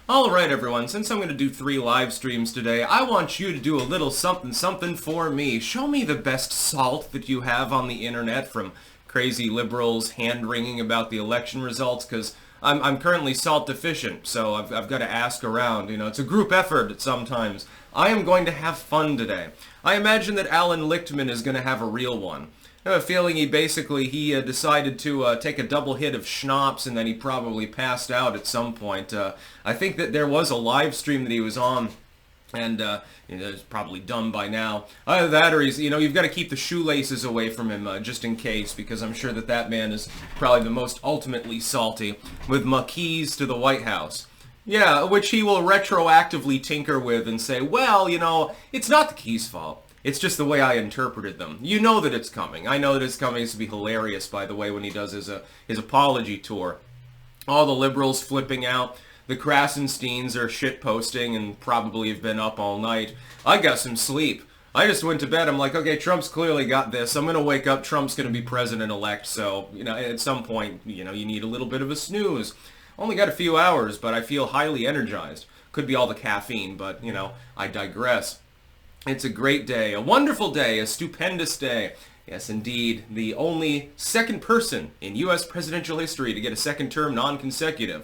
Alright everyone, since I'm going to do 3 live streams today, I want you to do a little something for me. Show me the best salt that you have on the internet from crazy liberals hand-wringing about the election results, because I'm currently salt deficient, so I've got to ask around. You know, it's a group effort sometimes. I am going to have fun today. I imagine that Alan Lichtman is going to have a real one. I have a feeling he decided to take a double hit of schnapps, and then he probably passed out at some point. I think that there was a live stream that he was on, and it's probably done by now. Either that, or you've got to keep the shoelaces away from him just in case, because I'm sure that man is probably the most ultimately salty, with my keys to the White House. Yeah, which he will retroactively tinker with and say, well, it's not the keys' fault. It's just the way I interpreted them. You know that it's coming. I know that it's coming. It's going to be hilarious, by the way, when he does his apology tour. All the liberals flipping out. The Krasensteins are shitposting and probably have been up all night. I got some sleep. I just went to bed. I'm like, okay, Trump's clearly got this. I'm going to wake up. Trump's going to be president-elect. So, at some point, you need a little bit of a snooze. Only got a few hours, but I feel highly energized. Could be all the caffeine, but, I digress. It's a great day, a wonderful day, a stupendous day. Yes, indeed, the only second person in U.S. presidential history to get a second term non-consecutive.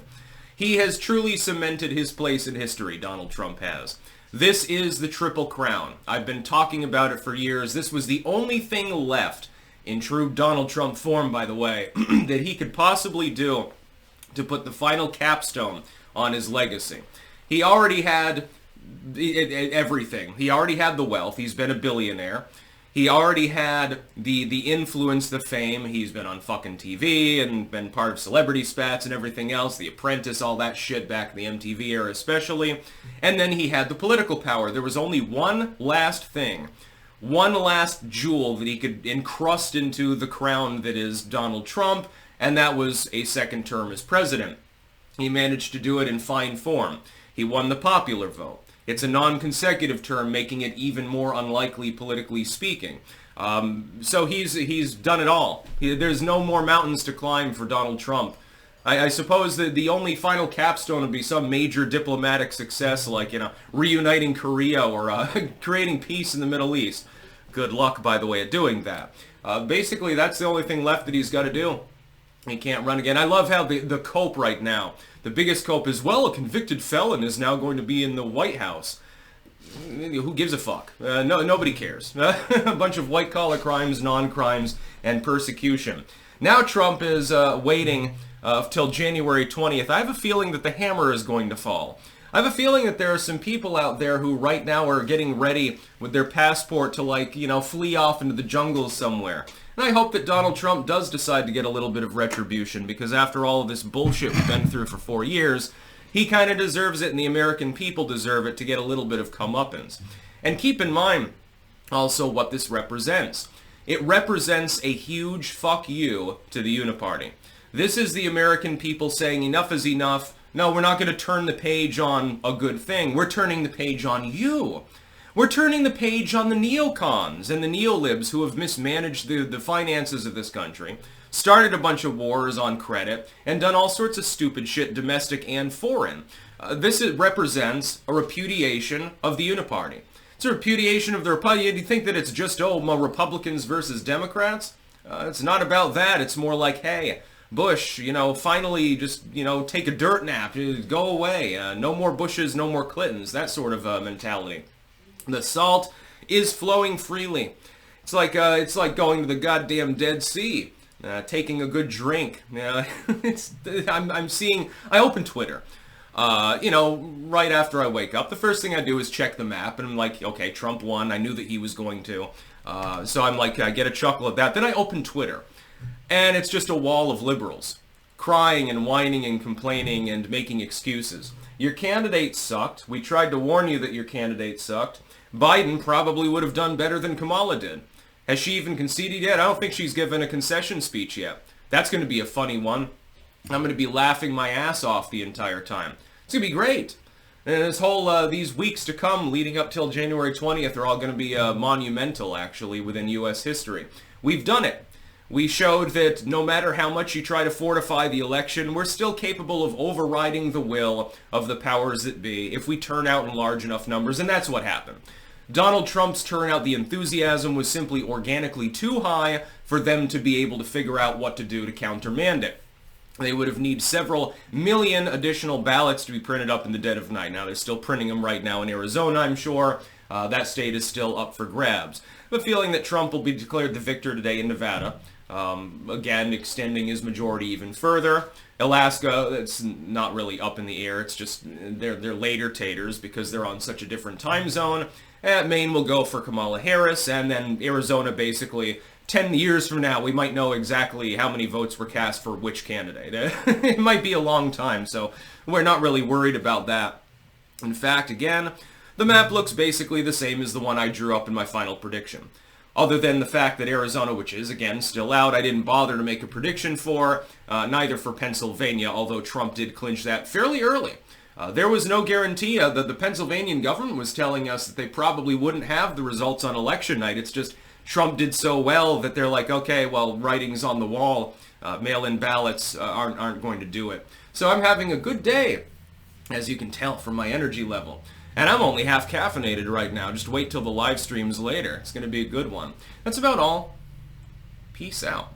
He has truly cemented his place in history, Donald Trump has. This is the Triple Crown. I've been talking about it for years. This was the only thing left, in true Donald Trump form, by the way, that he could possibly do to put the final capstone on his legacy. He already had everything. He already had the wealth. He's been a billionaire. He already had the influence, the fame. He's been on fucking TV and been part of celebrity spats and everything else. The Apprentice, all that shit back in the MTV era especially. And then he had the political power. There was only one last thing. One last jewel that he could encrust into the crown that is Donald Trump, and that was a second term as president. He managed to do it in fine form. He won the popular vote. It's a non-consecutive term, making it even more unlikely politically speaking. So he's done it all. There's no more mountains to climb for Donald Trump. I suppose that the only final capstone would be some major diplomatic success, like, reuniting Korea or creating peace in the Middle East. Good luck, by the way, at doing that. Basically, that's the only thing left that he's got to do. He can't run again. I love how the cope right now, the biggest cope is, well, a convicted felon is now going to be in the White House. Who gives a fuck? Nobody cares. A bunch of white-collar crimes, non-crimes, and persecution. Now Trump is waiting till January 20th. I have a feeling that the hammer is going to fall. I have a feeling that there are some people out there who right now are getting ready with their passport to, flee off into the jungle somewhere. And I hope that Donald Trump does decide to get a little bit of retribution, because after all of this bullshit we've been through for 4 years, he kind of deserves it, and the American people deserve it, to get a little bit of comeuppance. And keep in mind also what this represents. It represents a huge fuck you to the Uniparty. This is the American people saying enough is enough. No, we're not going to turn the page on a good thing. We're turning the page on you. We're turning the page on the neocons and the neolibs who have mismanaged the finances of this country, started a bunch of wars on credit, and done all sorts of stupid shit, domestic and foreign. This represents a repudiation of the Uniparty. It's a repudiation of the Republican. You think that it's just, Republicans versus Democrats? It's not about that. It's more like, hey, Bush, finally just, take a dirt nap, go away. No more Bushes, no more Clintons, that sort of mentality. The salt is flowing freely. It's like going to the goddamn Dead Sea, taking a good drink. I'm seeing. I open Twitter, right after I wake up. The first thing I do is check the map, and I'm like, okay, Trump won. I knew that he was going to. So I'm like, I get a chuckle at that. Then I open Twitter, and it's just a wall of liberals crying and whining and complaining and making excuses. Your candidate sucked. We tried to warn you that your candidate sucked. Biden probably would have done better than Kamala did. Has she even conceded yet? I don't think she's given a concession speech yet. That's going to be a funny one. I'm going to be laughing my ass off the entire time. It's going to be great. And this whole, these weeks to come leading up till January 20th are all going to be monumental, actually, within U.S. history. We've done it. We showed that no matter how much you try to fortify the election, we're still capable of overriding the will of the powers that be if we turn out in large enough numbers, and that's what happened. Donald Trump's turnout, the enthusiasm was simply organically too high for them to be able to figure out what to do to countermand it. They would have needed several million additional ballots to be printed up in the dead of night. Now, they're still printing them right now in Arizona, I'm sure. That state is still up for grabs. But feeling that Trump will be declared the victor today in Nevada, again, extending his majority even further. Alaska, it's not really up in the air. It's just they're later taters because they're on such a different time zone. Maine will go for Kamala Harris, and then Arizona basically 10 years from now, we might know exactly how many votes were cast for which candidate. It might be a long time, so we're not really worried about that. In fact, again, the map looks basically the same as the one I drew up in my final prediction. Other than the fact that Arizona, which is, again, still out, I didn't bother to make a prediction for, neither for Pennsylvania, although Trump did clinch that fairly early. There was no guarantee that the Pennsylvania government was telling us that they probably wouldn't have the results on election night. It's just Trump did so well that they're like, okay, well, writing's on the wall. Mail-in ballots aren't going to do it. So I'm having a good day, as you can tell from my energy level. And I'm only half caffeinated right now. Just wait till the live streams later. It's going to be a good one. That's about all. Peace out.